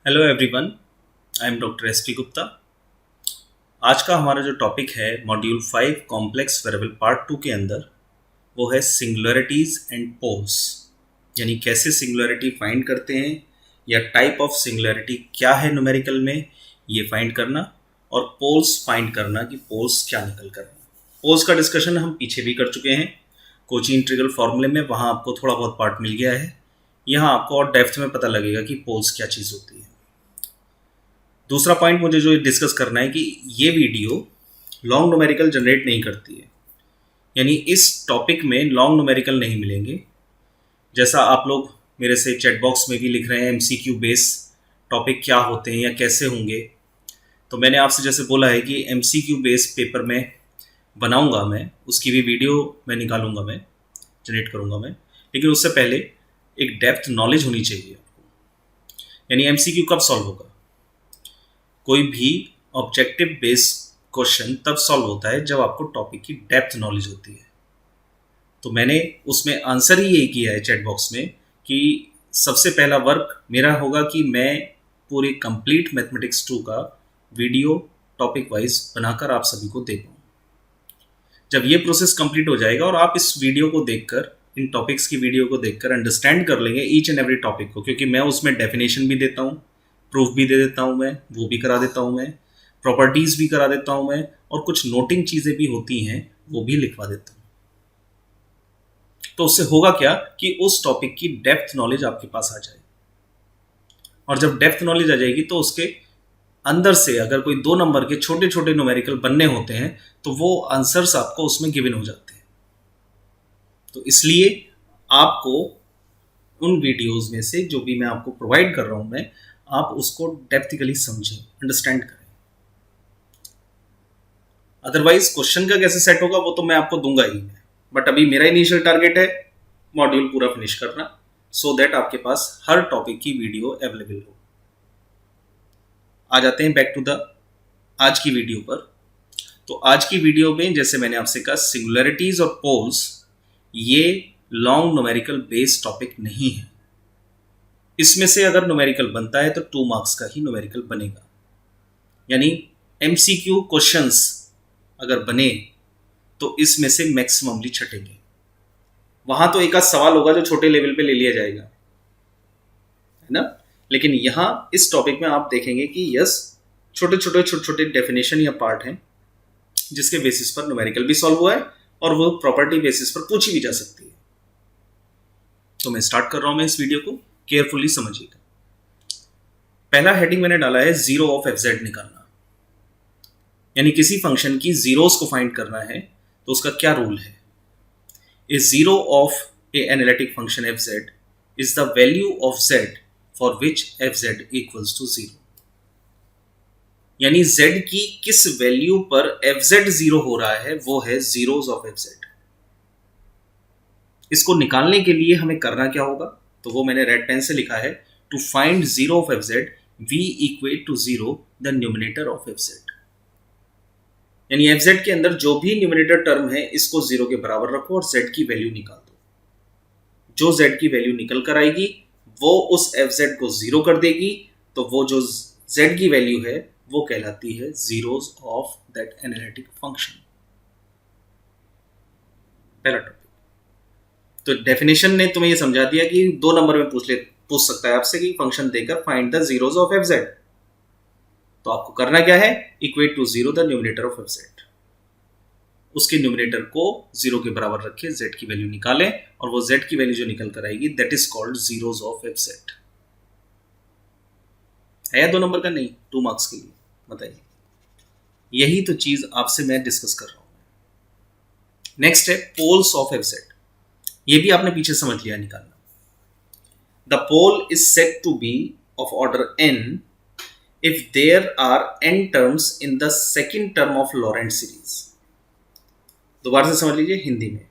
Hello everyone, I am doctor S P Gupta. आज का हमारा जो टॉपिक है मॉड्यूल 5 कॉम्प्लेक्स वेरिएबल पार्ट 2 के अंदर वो है सिंगुलरिटीज़ एंड पोल्स, यानी कैसे सिंगुलरिटी फाइंड करते हैं या टाइप ऑफ सिंगुलरिटी क्या है न्यूमेरिकल में ये फाइंड करना, और पोल्स फाइंड करना कि पोल्स क्या निकल कर। पोल्स का डिस्कशन हम पीछे भी कर चुके हैं कोची इंटीग्रल फॉर्मूले में, वहाँ आपको थोड़ा बहुत पार्ट मिल गया है। यहाँ आपको और डेप्थ में पता लगेगा कि पोल्स क्या चीज़ होती है। दूसरा पॉइंट मुझे जो डिस्कस करना है कि ये वीडियो लॉन्ग न्यूमेरिकल जनरेट नहीं करती है, यानी इस टॉपिक में लॉन्ग न्यूमेरिकल नहीं मिलेंगे। जैसा आप लोग मेरे से चैट बॉक्स में भी लिख रहे हैं एमसीक्यू बेस टॉपिक क्या होते हैं या कैसे होंगे, तो मैंने आपसे जैसे बोला है कि एमसीक्यू बेस पेपर में बनाऊंगा मैं, उसकी भी वीडियो मैं निकालूंगा, मैं जनरेट करूंगा मैं, लेकिन उससे पहले एक डेप्थ नॉलेज होनी चाहिए आपको। यानी एमसीक्यू कब सॉल्व होगा? कोई भी ऑब्जेक्टिव बेस्ड क्वेश्चन तब सॉल्व होता है जब आपको टॉपिक की डेप्थ नॉलेज होती है। तो मैंने उसमें आंसर ही यही किया है चैट बॉक्स में कि सबसे पहला वर्क मेरा होगा कि मैं पूरी कंप्लीट मैथमेटिक्स 2 का वीडियो टॉपिक वाइज बनाकर आप सभी को दे पाऊँ। जब ये प्रोसेस कंप्लीट हो जाएगा और आप इस वीडियो को देखकर, इन टॉपिक्स की वीडियो को देखकर अंडरस्टैंड कर लेंगे ईच एंड एवरी टॉपिक को, क्योंकि मैं उसमें डेफिनेशन भी देता हूँ, प्रूफ भी दे देता हूँ, मैं वो भी करा देता हूँ, मैं प्रॉपर्टीज़ भी करा देता हूँ मैं, और कुछ नोटिंग चीज़ें भी होती हैं वो भी लिखवा देता हूँ। तो उससे होगा क्या कि उस टॉपिक की डेप्थ नॉलेज आपके पास आ जाए, और जब डेप्थ नॉलेज आ जाएगी तो उसके अंदर से अगर कोई 2 नंबर के छोटे छोटे न्यूमेरिकल बनने होते हैं तो वो आंसर्स आपको उसमें गिवन हो जाते हैं। तो इसलिए आपको उन वीडियोज़ में से जो भी मैं आपको प्रोवाइड कर रहा हूँ मैं, आप उसको डेप्थिकली समझें, अंडरस्टैंड करें। अदरवाइज क्वेश्चन का कैसे सेट होगा वो तो मैं आपको दूंगा ही, बट अभी मेरा इनिशियल टारगेट है मॉड्यूल पूरा फिनिश करना, सो दैट आपके पास हर टॉपिक की वीडियो अवेलेबल हो। आ जाते हैं बैक टू द आज की वीडियो पर। तो आज की वीडियो में जैसे मैंने आपसे कहा, सिंगुलरिटीज और पोल्स ये लॉन्ग न्यूमेरिकल बेस्ड टॉपिक नहीं है। इसमें से अगर न्यूमेरिकल बनता है तो 2 मार्क्स का ही न्यूमेरिकल बनेगा, यानी एमसीक्यू क्वेश्चंस अगर बने तो इसमें से मैक्सिममली छटेंगे। वहां तो एक आध सवाल होगा जो छोटे लेवल पे ले लिया जाएगा, है ना, लेकिन यहां इस टॉपिक में आप देखेंगे कि यस, छोटे छोटे डेफिनेशन या पार्ट हैं जिसके बेसिस पर न्यूमेरिकल भी सॉल्व हुआ है और वो प्रॉपर्टी बेसिस पर पूछी भी जा सकती है। तो मैं स्टार्ट कर रहा हूं, मैं इस वीडियो को केयरफुली समझिएगा। पहला हेडिंग मैंने डाला है जीरो ऑफ एफ जेड निकालना, यानी किसी फंक्शन की जीरोस को फाइंड करना है तो उसका क्या रूल है। A zero of a analytic function f z is the value of z for which f z equals to 0, यानी z की किस वैल्यू पर एफ जेड 0 हो रहा है वो है जीरोस ऑफ एफ जेड। इसको निकालने के लिए हमें करना क्या होगा, तो वो मैंने रेड पेन से लिखा है, to find zero of F Z we equate to 0 the numerator of F Z. यानी एफ जेड के अंदर जो भी न्यूमिनेटर टर्म है इसको 0 के बराबर रखो और z की वैल्यू निकाल दो। जो z की वैल्यू निकल कर आएगी वो उस एफ जेड को 0 कर देगी, तो वो जो z की वैल्यू है वो कहलाती है zeros of that analytic function. पहला टॉपिक। तो डेफिनेशन ने तुम्हें ये समझा दिया कि 2 नंबर में पूछ सकता है आपसे कि फंक्शन देकर find the zeros of F Z. तो आपको करना क्या है, equate to 0 the numerator of F Z. उसके न्यूमिनेटर को 0 के बराबर रखें, z की वैल्यू निकालें, और वो z की वैल्यू जो निकल कर आएगी that is called zeros of F Z. है 2 नंबर का? नहीं, 2 मार्क्स के लिए बताइए। यही तो चीज आपसे मैं डिस्कस कर रहा हूं। नेक्स्ट है पोल्स ऑफ एफ जेड। ये भी आपने पीछे समझ लिया निकालना। The pole is said to be of order n if there are n terms in the second term of Lorentz series। दोबारा से समझ लीजिए हिंदी में।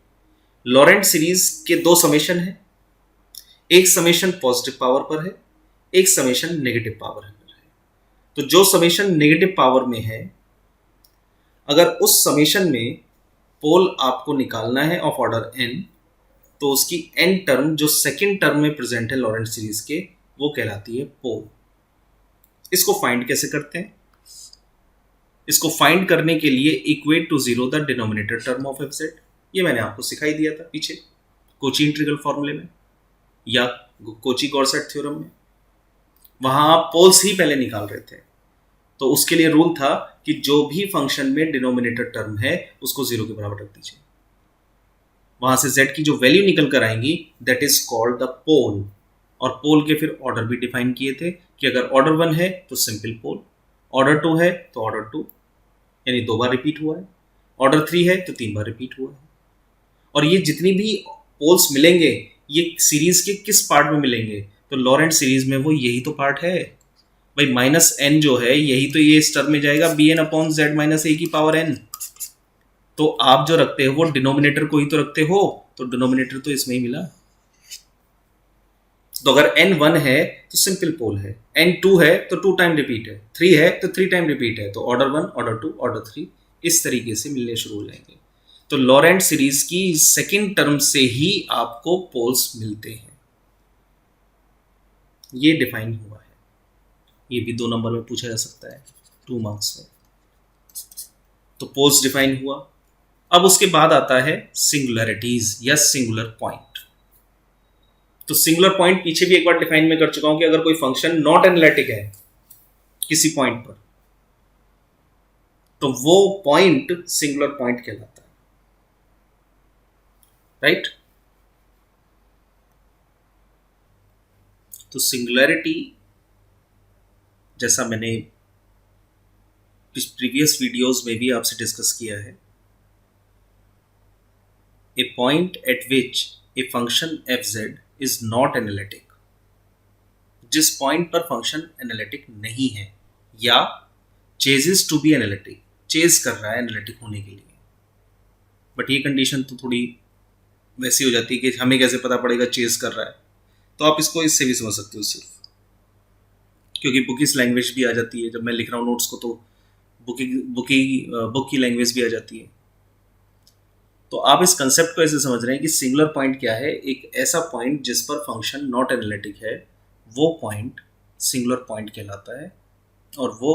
लॉरेंट सीरीज के 2 समेशन है, एक समेशन पॉजिटिव पावर पर है, एक समेशन नेगेटिव पावर पर है। तो जो समेशन नेगेटिव पावर में है, अगर उस समेशन में पोल आपको निकालना है ऑफ ऑर्डर n, तो उसकी n टर्म जो सेकंड टर्म में प्रेजेंट है लॉरेंट सीरीज के, वो कहलाती है पोल। इसको फाइंड कैसे करते हैं? इसको फाइंड करने के लिए equate to zero the denominator term of F Z. ये मैंने आपको सिखाई दिया था पीछे कोची इंटीग्रल फॉर्मूले में या कोची गॉर्सेट थ्योरम में। वहां आप पोल्स ही पहले निकाल रहे थे, तो उसके लिए रूल था कि जो भी फंक्शन में डिनोमिनेटर टर्म है उसको जीरो के बराबर रख दीजिए। वहां से z की जो वैल्यू निकल कर आएंगी दैट इज कॉल्ड द पोल। और पोल के फिर ऑर्डर भी डिफाइन किए थे कि अगर ऑर्डर 1 है तो सिंपल पोल, ऑर्डर 2 है तो ऑर्डर 2 यानी 2 बार रिपीट हुआ है, ऑर्डर 3 है तो 3 बार रिपीट हुआ है। और ये जितनी भी पोल्स मिलेंगे ये सीरीज के किस पार्ट में मिलेंगे? तो लॉरेंट सीरीज में वो यही तो पार्ट है भाई। माइनस एन जो है यही तो ये इस टर्म में जाएगा b n upon z minus a की पावर एन। तो आप जो रखते हो वो डिनोमिनेटर को ही तो रखते हो, तो डिनोमिनेटर तो इसमें ही मिला। तो अगर n1 है तो सिंपल पोल है, n2 है तो 2 टाइम रिपीट है, 3 है तो 3 टाइम रिपीट है, तो ऑर्डर 1 ऑर्डर 2 ऑर्डर 3 इस तरीके से मिलने शुरू हो जाएंगे। तो लॉरेंट सीरीज की सेकंड टर्म से ही आपको पोल्स मिलते हैं। ये डिफाइन हुआ है, ये भी 2 नंबर में पूछा जा सकता है 2 मार्क्स में। तो पोल्स डिफाइन हुआ। अब उसके बाद आता है सिंगुलरिटीज या सिंगुलर पॉइंट। तो सिंगुलर पॉइंट पीछे भी एक बार डिफाइन में कर चुका हूं कि अगर कोई फंक्शन नॉट एनालिटिक है किसी पॉइंट पर तो वो पॉइंट सिंगुलर पॉइंट कहलाता है, राइट? तो सिंगुलरिटी जैसा मैंने प्रीवियस वीडियोस में भी आपसे डिस्कस किया है, a point at which a function f z is not analytic. जिस पॉइंट पर फंक्शन एनालिटिक नहीं है या ceases to be analytic, cease कर रहा है एनालिटिक होने के लिए। बट ये कंडीशन तो थोड़ी वैसी हो जाती है कि हमें कैसे पता पड़ेगा चेज कर रहा है। तो आप इसको इससे भी समझ सकते हो सिर्फ, क्योंकि बुकिस लैंग्वेज भी आ जाती है। जब मैं लिख रहा हूँ नोट्स को तो बुक की लैंग्वेज भी आ जाती है। तो आप इस कंसेप्ट को ऐसे समझ रहे हैं कि सिंगुलर पॉइंट क्या है? एक ऐसा पॉइंट जिस पर फंक्शन नॉट एनालिटिक है, वो पॉइंट सिंगुलर पॉइंट कहलाता है और वो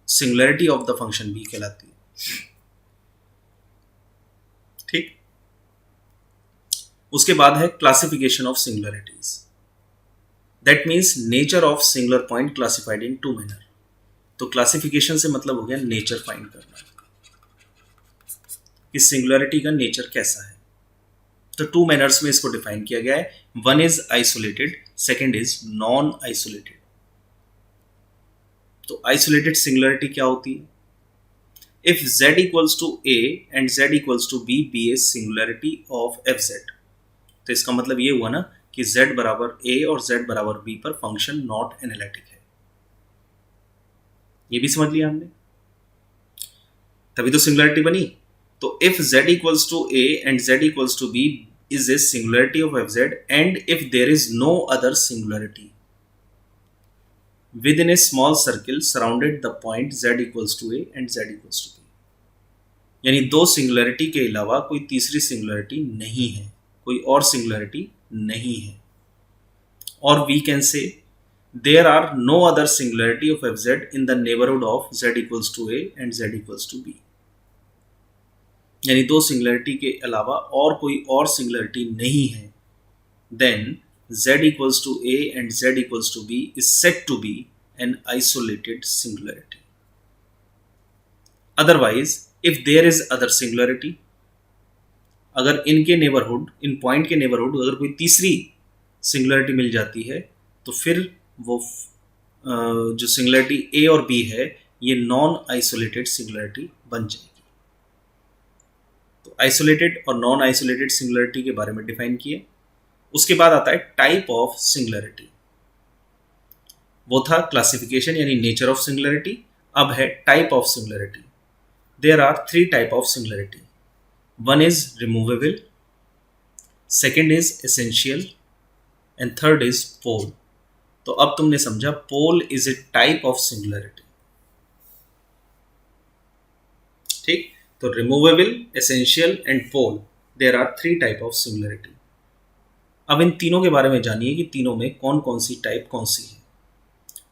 सिंगुलरिटी ऑफ द फंक्शन भी कहलाती है। ठीक। उसके बाद है classification of singularities. That means nature of singular point classified in 2 manner. तो क्लासिफिकेशन से मतलब हो गया नेचर फाइंड करना कि सिंगुलरिटी का नेचर कैसा है। तो 2 मैनर्स में इसको डिफाइन किया गया है। 1 is isolated, second is non isolated. तो आइसोलेटेड सिंगुलरिटी क्या होती है? If z equals to a and z equals to b be a singularity of F Z. तो इसका मतलब ये हुआ ना कि z बराबर a और z बराबर b पर फंक्शन नॉट एनालिटिक है। ये भी समझ लिया हमने, तभी तो सिंगुलरिटी बनी। तो if z equals to a and z equals to b is a singularity of fz and if there is no other singularity within a small circle surrounded the point z equals to a and z equals to b। यानी 2 singularity के अलावा कोई तीसरी singularity नहीं है, कोई और singularity नहीं है। और we can say there are no other singularity of fz in the neighborhood of z equals to a and z equals to b। यानी 2 सिंगुलरिटी के अलावा और कोई और सिंगुलरिटी नहीं है। Then z equals to a and z equals to b is said to be an isolated singularity। Otherwise, if there is other singularity, अगर इनके नेबरहुड, इन पॉइंट के नेबरहुड अगर कोई तीसरी सिंगुलरिटी मिल जाती है तो फिर वो जो सिंगुलरिटी a और b है ये नॉन आइसोलेटेड सिंगुलरिटी बन जाएगी। तो आइसोलेटेड और नॉन आइसोलेटेड सिंगुलरिटी के बारे में डिफाइन किए। उसके बाद आता है टाइप ऑफ सिंगुलरिटी। वो था क्लासिफिकेशन यानी नेचर ऑफ सिंगुलरिटी। अब है type of singularity. There are 3 type of singularity. 1 is removable, second is essential and third is pole. तो अब तुमने समझा pole is a type of singularity. ठीक। तो removable, essential and pole, there are 3 type of singularity. अब इन तीनों के बारे में जानिए कि तीनों में कौन कौन सी टाइप कौन सी है।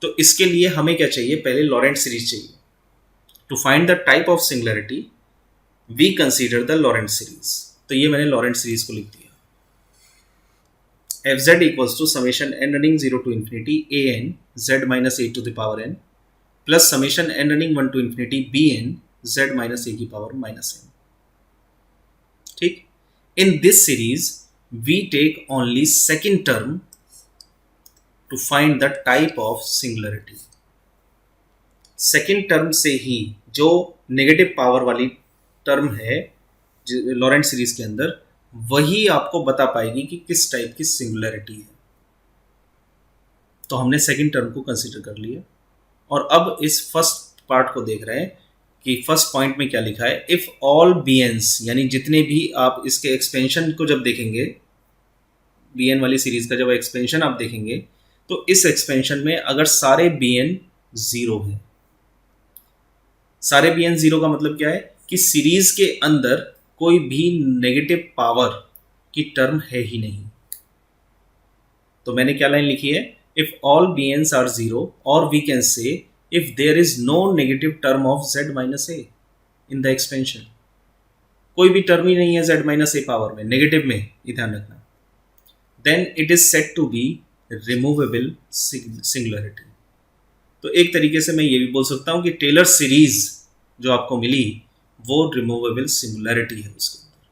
तो इसके लिए हमें क्या चाहिए, पहले लॉरेंट सीरीज चाहिए. To find the type of singularity we consider the Laurent series. तो ये मैंने लॉरेंट सीरीज को लिख दिया. F z equals to summation n running 0 to infinity a n z minus a to the power n plus summation n running 1 to infinity b n z minus a की power minus n. ठीक. In this series we take only second term to find the type of singularity. Second term से ही जो negative power वाली term है Laurent series के अंदर, वही आपको बता पाएगी कि किस टाइप की सिंगुलरिटी है. तो हमने सेकेंड टर्म को कंसीडर कर लिया. और अब इस फर्स्ट पार्ट को देख रहे हैं कि फर्स्ट पॉइंट में क्या लिखा है. इफ ऑल बीएन्स, यानी जितने भी आप इसके एक्सपेंशन को जब देखेंगे, बीएन वाली सीरीज का जब एक्सपेंशन आप देखेंगे, तो इस एक्सपेंशन में अगर सारे बीएन जीरो हैं, सारे बीएन जीरो का मतलब क्या है कि सीरीज के अंदर कोई भी नेगेटिव पावर की टर्म है ही नहीं. तो मैंने क्या लाइन लिखी है, if all bns are zero, और we can say if there is no negative term of z minus a in the expansion. कोई भी टर्म ही नहीं है z माइनस ए पावर में, नेगेटिव में, ये ध्यान रखना. Then it is said to be removable singularity. तो एक तरीके से मैं ये भी बोल सकता हूं कि टेलर सीरीज जो आपको मिली वो रिमूवेबल सिंगुलरिटी है उसके अंदर,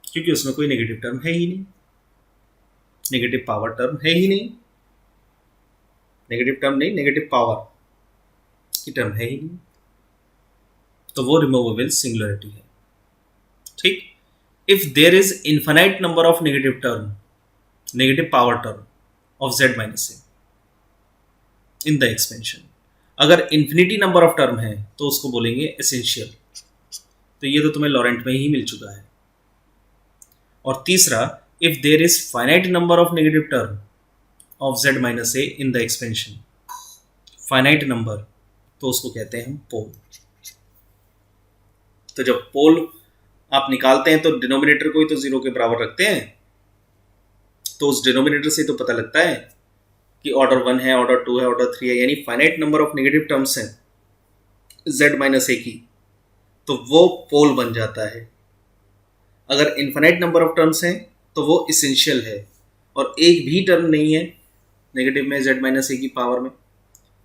क्योंकि उसमें कोई नेगेटिव टर्म है ही नहीं, नेगेटिव पावर टर्म है ही नहीं, नेगेटिव टर्म नहीं, नेगेटिव पावर की टर्म है ही नहीं. तो वो रिमूवेबल सिंगुलरिटी है. ठीक. If there is infinite number of negative term, negative power term of z minus a in the expansion, अगर इन्फिनिटी नंबर ऑफ टर्म है तो उसको बोलेंगे एसेंशियल. तो ये तो तुम्हें लॉरेंट में ही मिल चुका है. और तीसरा, if there is finite number of negative term of z minus a in the expansion, finite number, तो उसको कहते हैं हम पोल. तो जब पोल आप निकालते हैं तो डिनोमिनेटर को ही तो जीरो के बराबर रखते हैं, तो उस डिनोमिनेटर से तो पता लगता है कि ऑर्डर 1 है, ऑर्डर 2 है, ऑर्डर 3 है, यानी finite number of negative terms हैं z माइनस ए की, तो वो पोल बन जाता है. अगर इनफाइनाइट नंबर ऑफ टर्म्स हैं तो वो इसेंशियल है, और एक भी टर्म नहीं है नेगेटिव में z माइनस ए की पावर में,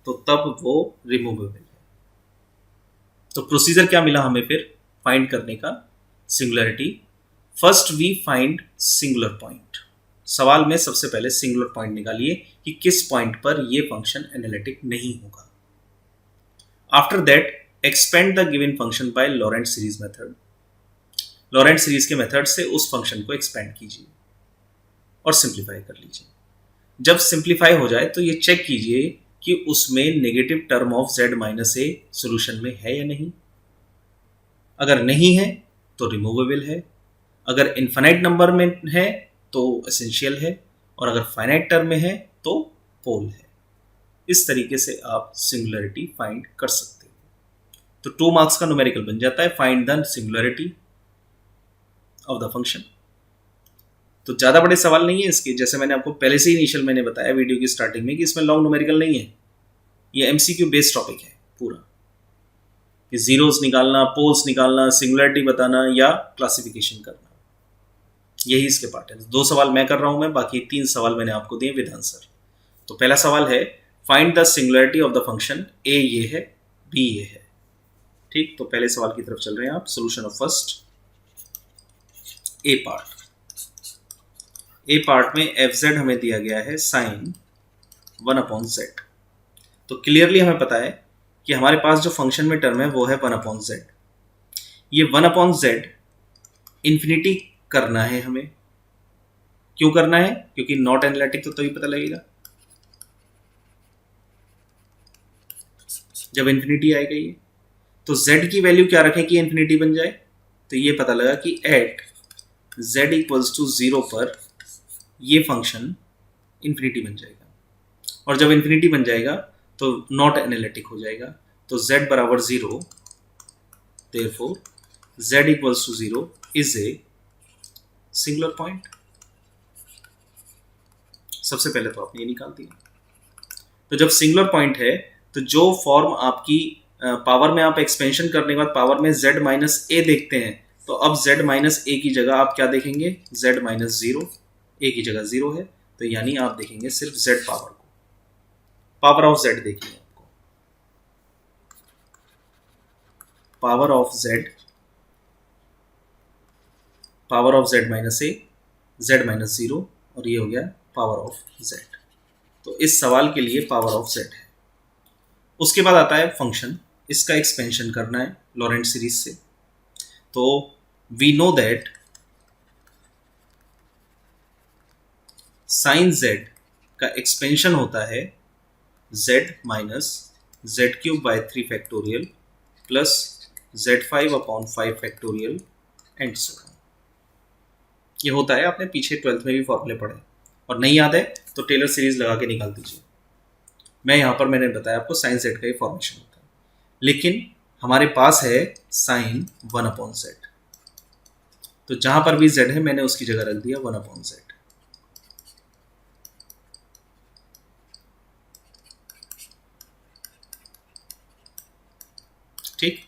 तो तब वो रिमूवेबल है. तो प्रोसीजर क्या मिला हमें फिर फाइंड करने का singularity. First we find singular point. सवाल में सबसे पहले सिंगुलर पॉइंट निकालिए कि किस पॉइंट पर ये फंक्शन एनालिटिक नहीं होगा. After that expand the given function by Laurent series method. Laurent series के मेथड से उस फंक्शन को एक्सपेंड कीजिए और सिंप्लीफाई कर लीजिए. जब सिंप्लीफाई हो जाए तो ये चेक कीजिए कि उसमें negative term of z minus a solution में है या नहीं. अगर नहीं है तो रिमूवेबल है, अगर इनफाइनाइट नंबर में है तो एसेंशियल है, और अगर फाइनाइट टर्म में है तो पोल है. इस तरीके से आप सिंगुलरिटी फाइंड कर सकते हो. तो 2 मार्क्स का न्यूमेरिकल बन जाता है, find the singularity of the function. तो ज़्यादा बड़े सवाल नहीं है इसके, जैसे मैंने आपको पहले से ही इनिशियल मैंने बताया वीडियो की स्टार्टिंग में कि इसमें लॉन्ग न्यूमेरिकल नहीं है. ये एमसीक्यू बेस्ड टॉपिक है पूरा, कि जीरोस निकालना, पोल्स निकालना, सिंगुलरिटी बताना या क्लासिफिकेशन करना, यही इसके पार्ट है. 2 सवाल मैं कर रहा हूं मैं, बाकी 3 सवाल मैंने आपको दिए विद आंसर. तो पहला सवाल है find the singularity of the function a ये है, बी ये है. ठीक. तो पहले सवाल की तरफ चल रहे हैं आप. Solution of first A part. A part में एफ जेड हमें दिया गया है साइन 1/z. तो क्लियरली हमें पता है कि हमारे पास जो फंक्शन में टर्म है वो है 1/z. ये 1/z इन्फिनिटी करना है हमें. क्यों करना है? क्योंकि नॉट एनालिटिक तो तभी पता लगेगा जब इन्फिनिटी आएगा. ये तो z की वैल्यू क्या रखें कि इन्फिनिटी बन जाए. तो ये पता लगा कि एट z इक्वल्स टू 0 पर ये फंक्शन इन्फिनिटी बन जाएगा, और जब इन्फिनिटी बन जाएगा तो नॉट एनालिटिक हो जाएगा. तो z बराबर 0, therefore z equals to 0 is a singular point. सबसे पहले तो आपने ये निकाल दिया. तो जब सिंगुलर पॉइंट है तो जो फॉर्म आपकी पावर में आप एक्सपेंशन करने के बाद पावर में z माइनस ए देखते हैं, तो अब z माइनस ए की जगह आप क्या देखेंगे, z माइनस जीरो, ए की जगह जीरो है, तो यानी आप देखेंगे सिर्फ z पावर को, पावर ऑफ z देखिए आपको, power of z, power of z minus A, z minus zero, और ये हो गया पावर ऑफ z। तो इस सवाल के लिए पावर ऑफ z है। उसके बाद आता है फंक्शन, इसका एक्सपेंशन करना है लॉरेंट सीरीज से। तो we know that sine z का एक्सपेंशन होता है z minus z cube by 3 factorial plus z5 upon 5 factorial and so on. ये होता है, आपने पीछे 12th में भी फॉर्मूले पढ़े, और नहीं याद है तो टेलर सीरीज लगा के निकाल दीजिए। मैं यहाँ पर मैंने बताया आपको साइन z का ही फॉर्मेशन होता है, लेकिन हमारे पास है साइन 1 अपॉन z, तो जहां पर भी z है मैंने उसकी जगह रख दिया 1 अपॉन z। ठीक,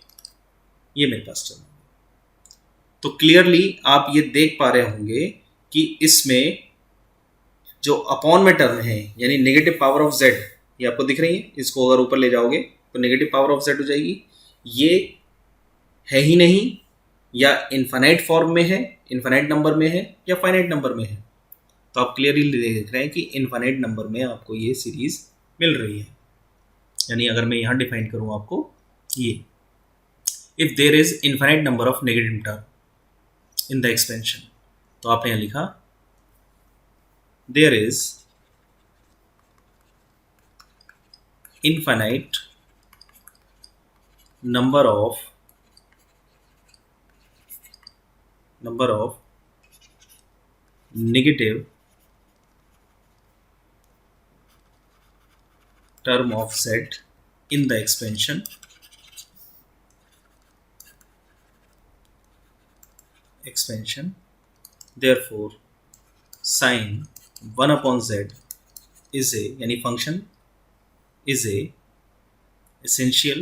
ये मेरे पास चल रहा है। तो क्लियरली आप ये देख पा रहे होंगे कि इसमें जो अपॉन में टर्म है, यानी नेगेटिव पावर ऑफ z, ये आपको दिख रही है, इसको अगर ऊपर ले जाओगे तो नेगेटिव पावर ऑफ z हो जाएगी। ये है ही नहीं, या इनफाइनाइट फॉर्म में है, इनफाइनाइट नंबर में है, या फाइनाइट नंबर में है। तो आप क्लियरली देख रहे हैं कि इनफाइनाइट नंबर में आपको ये सीरीज मिल रही है। यानी अगर मैं यहां डिफाइन करूं आपको, ये if there is infinite number of negative term in the expansion, तो आपने यहां लिखा there is infinite number of negative term of z in the expansion therefore sin 1 upon z is a, यानी function is a essential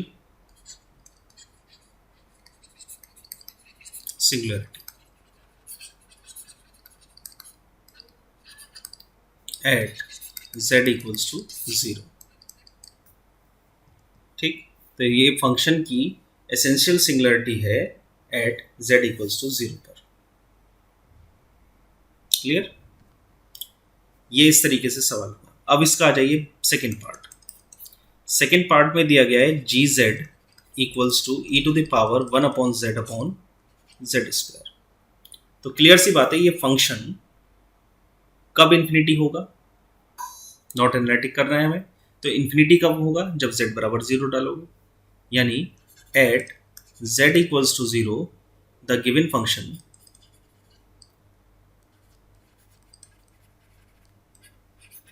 singularity at z equals to 0। ठीक, तो ये function की essential singularity है एट z equals to 0 पर। Clear, ये इस तरीके से सवाल हुआ। अब इसका आ जाइए सेकेंड पार्ट। सेकेंड पार्ट में दिया गया है g z equals to e to the power 1 upon z square. तो क्लियर सी बात है, ये फंक्शन कब इन्फिनिटी होगा, नॉट एनालिटिक करना है हमें, तो इन्फिनिटी कब होगा, जब z बराबर 0 डालोगे, यानी at z equals to 0 the given function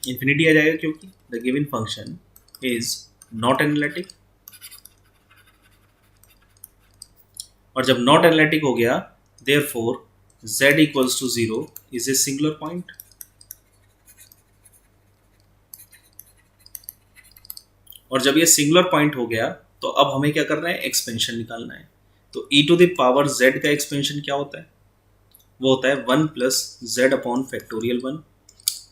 infinity आ जाएगा, क्योंकि the given function is not analytic. और जब नॉट एनालिटिक हो गया, therefore z equals to 0 is a singular point. और जब ये सिंगुलर पॉइंट हो गया, तो अब हमें क्या करना है, एक्सपेंशन निकालना है। तो e to the power z का एक्सपेंशन क्या होता है, वो होता है 1 plus z upon factorial 1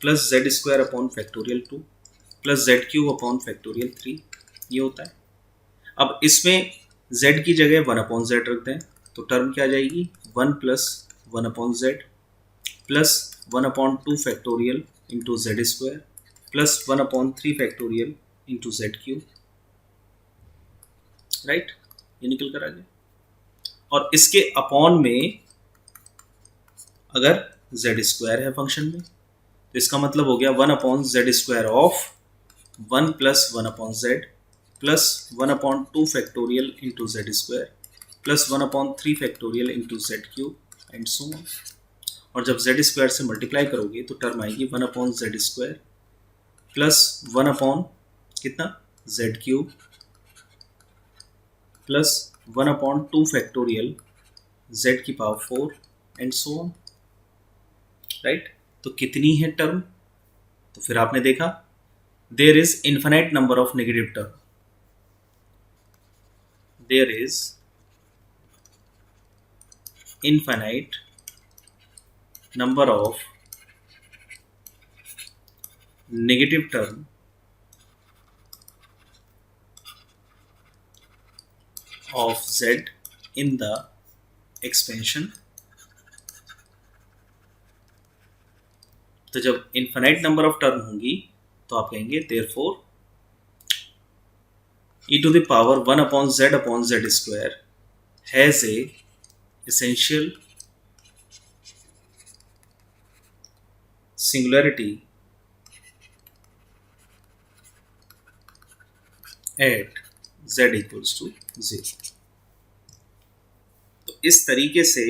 plus z square upon factorial 2 plus z cube upon factorial 3, ये होता है। अब इसमें z की जगह 1 अपॉन जेड रख दें, तो टर्म क्या आ जाएगी, 1 plus 1 upon Z plus 1 upon 2 factorial into Z square plus 1 upon 3 factorial into Z cube. Right, ये निकल कर आ गया। और इसके अपॉन में अगर जेड स्क्वायर है फंक्शन में, तो इसका मतलब हो गया 1 upon z square of 1 plus 1 upon Z plus 1 upon 2 factorial into Z square plus 1 upon 3 factorial into Z cube and so on. और जब जेड स्क्वायर से मल्टीप्लाई करोगे तो टर्म आएगी 1 upon z square plus 1 upon कितना, z cube plus 1 upon 2 factorial z की power 4 and so on. Right, तो कितनी है टर्म, तो फिर आपने देखा there is infinite number of negative term. There is infinite number of negative term of z in the expansion. तो जब इन्फिनाइट नंबर ऑफ टर्म होंगी तो आप कहेंगे therefore e to the power 1 upon z square has a essential singularity at z equals to 0. तो इस तरीके से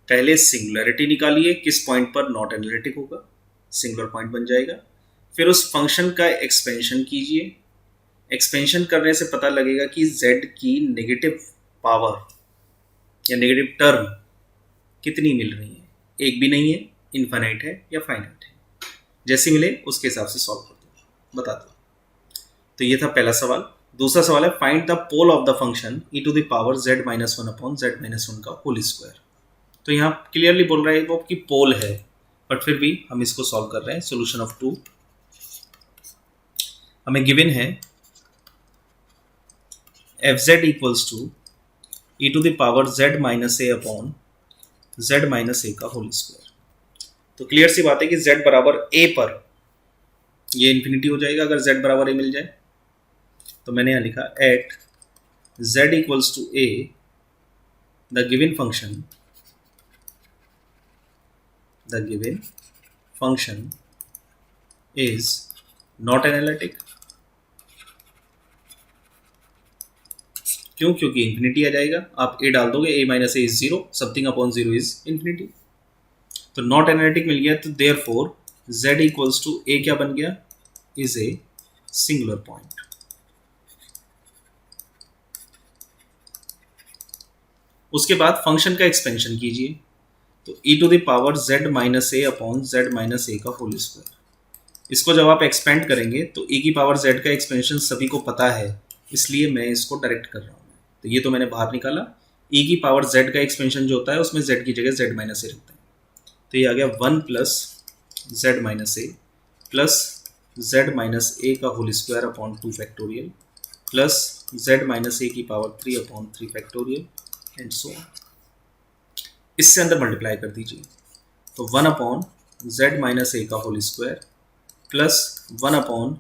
पहले सिंगुलरिटी निकालिए, किस पॉइंट पर नॉट एनालिटिक होगा, सिंगुलर पॉइंट बन जाएगा। फिर उस फंक्शन का एक्सपेंशन कीजिए। एक्सपेंशन करने से पता लगेगा कि z की नेगेटिव पावर या नेगेटिव टर्म कितनी मिल रही है। एक भी नहीं है, इनफाइनाइट है या फाइनाइट है। जैसे मिले उसके हिसाब से सॉल्व कर दो, बता दो। तो ये था पहला सवाल। दूसरा सवाल है find the pole of the function e to the power z minus 1 upon z minus 1 का होल स्क्वायर। तो यहाँ क्लियरली बोल रहा है वो कि पोल है, बट फिर भी हम इसको सॉल्व कर रहे हैं। सोल्यूशन ऑफ 2 हमें गिवन है fz equals to e to the power z minus a upon z minus a का होल स्क्वायर। तो क्लियर सी बात है कि z बराबर a पर ये इन्फिनिटी हो जाएगा अगर z बराबर a मिल जाए। तो मैंने यहाँ लिखा at z equals to a the given function is not analytic. क्यों? क्योंकि इन्फिनिटी आ जाएगा। आप a डाल दोगे, a minus a is 0, something upon 0 is infinity. तो नॉट एनालिटिक मिल गया। तो therefore z equals to a क्या बन गया? Is a singular point. उसके बाद फंक्शन का एक्सपेंशन कीजिए। तो e to the power z minus a upon z minus a का होल स्क्वायर। इसको जब आप एक्सपेंड करेंगे तो e की पावर z का एक्सपेंशन सभी को पता है, इसलिए मैं इसको डायरेक्ट कर रहा हूँ। तो ये तो मैंने बाहर निकाला। e की पावर z का एक्सपेंशन जो होता है उसमें z की जगह z माइनस ए रखते हैं। तो ये आ गया 1 plus z minus a plus z minus a का whole square upon 2 factorial plus z minus a की power 3 upon 3 factorial and so on. इससे अंदर मल्टीप्लाई कर दीजिए। तो 1 अपॉन z माइनस ए का whole square plus 1 upon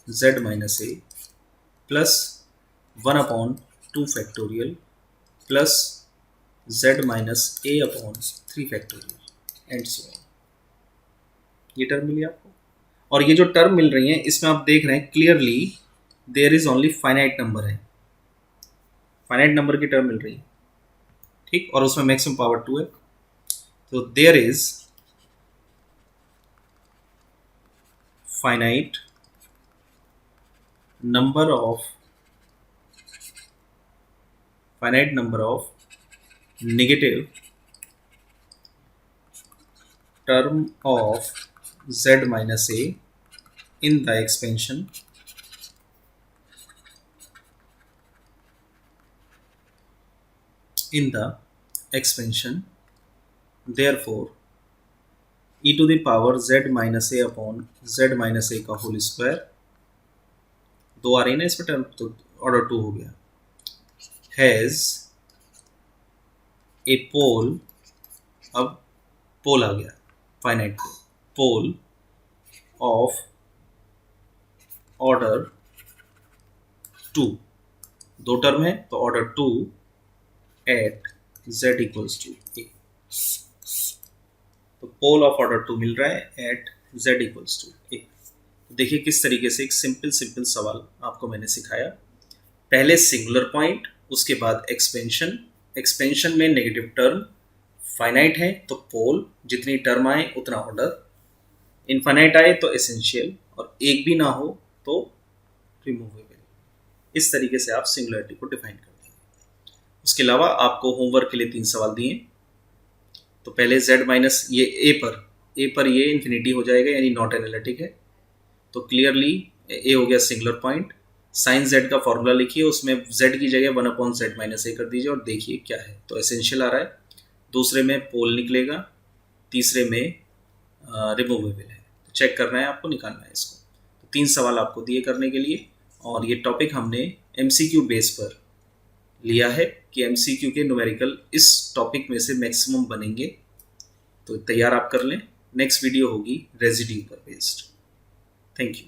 z minus a plus 1 upon 2 factorial plus z minus a upon 3 factorial and so on. ये term मिली आपको। और ये जो टर्म मिल रही है इसमें आप देख रहे हैं clearly there is only finite number है, फाइनाइट नंबर की टर्म मिल रही है, ठीक। और उसमें मैक्सिमम पावर 2 है। तो there is finite number of negative term of z minus a in the expansion therefore e to the power z minus a upon z minus a का होल स्क्वायर, 2 आ रही है ना इसमें टर्म, तो order 2 हो गया, हैज ए पोल। अब pole आ गया, finite pole of order 2। 2 term है तो order 2 at z equals to a। तो पोल ऑफ ऑर्डर 2 मिल रहा है at z equals to a। तो देखिए किस तरीके से एक सिंपल सवाल आपको मैंने सिखाया। पहले सिंगुलर पॉइंट, उसके बाद एक्सपेंशन में नेगेटिव टर्म, फाइनाइट है तो पोल, जितनी टर्म आए उतना ऑर्डर, इनफाइनाइट आए तो एसेंशियल, और एक भी ना हो तो रिमूवेबल। इस तरीके से आप सिंगुलरिटी को डिफाइन करते हैं। उसके अलावा आपको होमवर्क के लिए 3 सवाल दिए। तो पहले z माइनस ये a पर ये इन्फिनिटी हो जाएगा यानी नॉट एनालिटिक है। तो क्लियरली ए हो गया सिंगुलर पॉइंट, साइन जेड का फॉर्मूला लिखिए, उसमें जेड की जगह 1/z-a कर दीजिए और देखिए क्या है। तो एसेंशियल आ रहा है, दूसरे में पोल निकलेगा, तीसरे में रिमूवेबल है। तो चेक करना है आपको, निकालना है इसको। तो 3 सवाल आपको दिए करने के लिए, और ये टॉपिक हमने MCQ बेस पर लिया है कि MCQ के न्यूमेरिकल इस टॉपिक में से मैक्सिमम बनेंगे। तो तैयार आप कर लें। नेक्स्ट वीडियो होगी रेजिड्यू पर बेस्ड। Thank you.